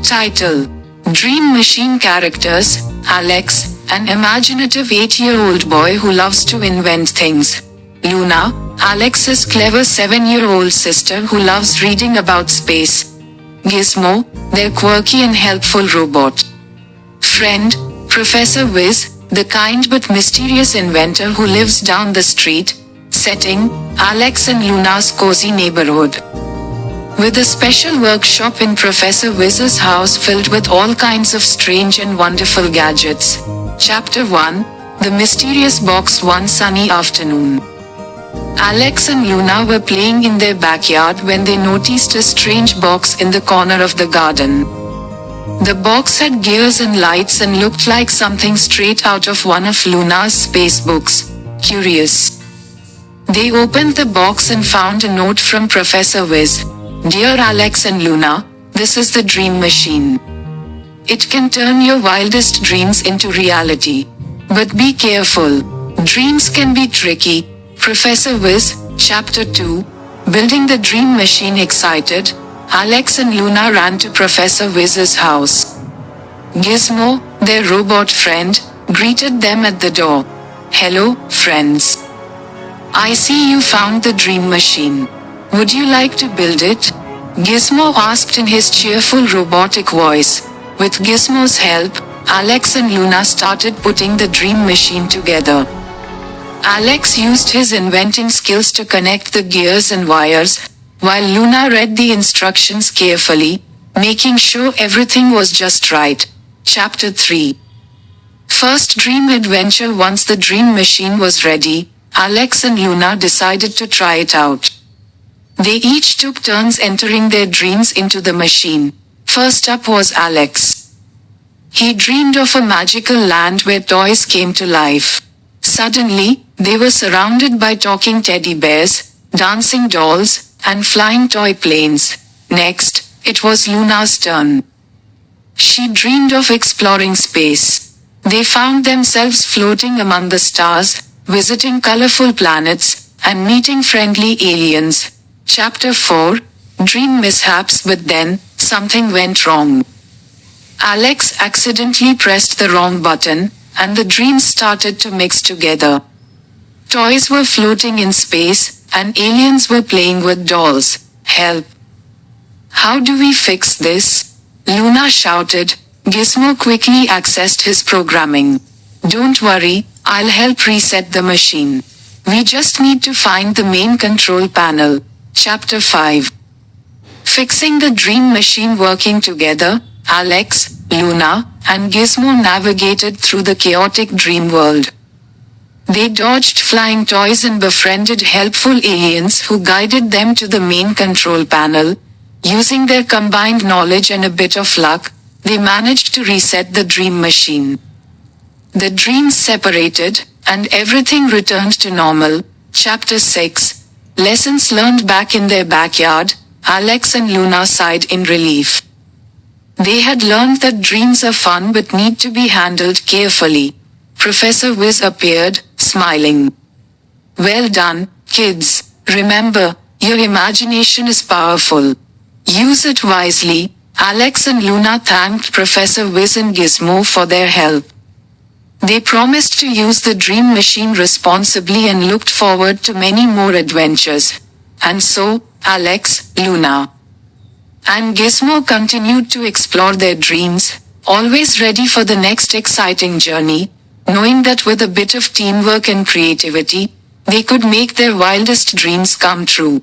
Title: Dream Machine characters: Alex, an imaginative 8-year-old boy who loves to invent things. Luna, Alex's clever 7-year-old sister who loves reading about space. Gizmo, their quirky and helpful robot. Friend, Professor Whiz, the kind but mysterious inventor who lives down the street. Setting: Alex and Luna's cozy neighborhood. With a special workshop in Professor Whiz's house filled with all kinds of strange and wonderful gadgets. Chapter 1: The Mysterious Box. One sunny afternoon, Alex and Luna were playing in their backyard when they noticed a strange box in the corner of the garden. The box had gears and lights and looked like something straight out of one of Luna's space books. Curious, they opened the box and found a note from Professor Whiz. Dear Alex and Luna, this is the Dream Machine. It can turn your wildest dreams into reality. But be careful. Dreams can be tricky. Professor Whiz. Chapter 2. Building the Dream Machine. Excited, Alex and Luna ran to Professor Whiz's house. Gizmo, their robot friend, greeted them at the door. Hello, friends. I see you found the Dream Machine. Would you like to build it? Gizmo asked in his cheerful robotic voice. With Gizmo's help, Alex and Luna started putting the Dream Machine together. Alex used his inventing skills to connect the gears and wires, while Luna read the instructions carefully, making sure everything was just right. Chapter 3. First Dream Adventure. Once the Dream Machine was ready, Alex and Luna decided to try it out. They each took turns entering their dreams into the machine. First up was Alex. He dreamed of a magical land where toys came to life. Suddenly, they were surrounded by talking teddy bears, dancing dolls, and flying toy planes. Next, it was Luna's turn. She dreamed of exploring space. They found themselves floating among the stars, visiting colorful planets, and meeting friendly aliens. Chapter 4. Dream Mishaps. But then, something went wrong. Alex accidentally pressed the wrong button, and the dreams started to mix together. Toys were floating in space, and aliens were playing with dolls. Help! How do we fix this? Luna shouted. Gizmo quickly accessed his programming. Don't worry, I'll help reset the machine. We just need to find the main control panel. Chapter 5. Fixing the Dream Machine. Working together, Alex, Luna, and Gizmo navigated through the chaotic dream world. They dodged flying toys and befriended helpful aliens who guided them to the main control panel. Using their combined knowledge and a bit of luck, they managed to reset the Dream Machine. The dreams separated, and everything returned to normal. Chapter 6. Lessons learned. Back in their backyard, Alex and Luna sighed in relief. They had learned that dreams are fun but need to be handled carefully. Professor Whiz appeared, smiling. Well done, kids. Remember, your imagination is powerful. Use it wisely. Alex and Luna thanked Professor Whiz and Gizmo for their help. They promised to use the Dream Machine responsibly and looked forward to many more adventures. And so, Alex, Luna, and Gizmo continued to explore their dreams, always ready for the next exciting journey, knowing that with a bit of teamwork and creativity, they could make their wildest dreams come true.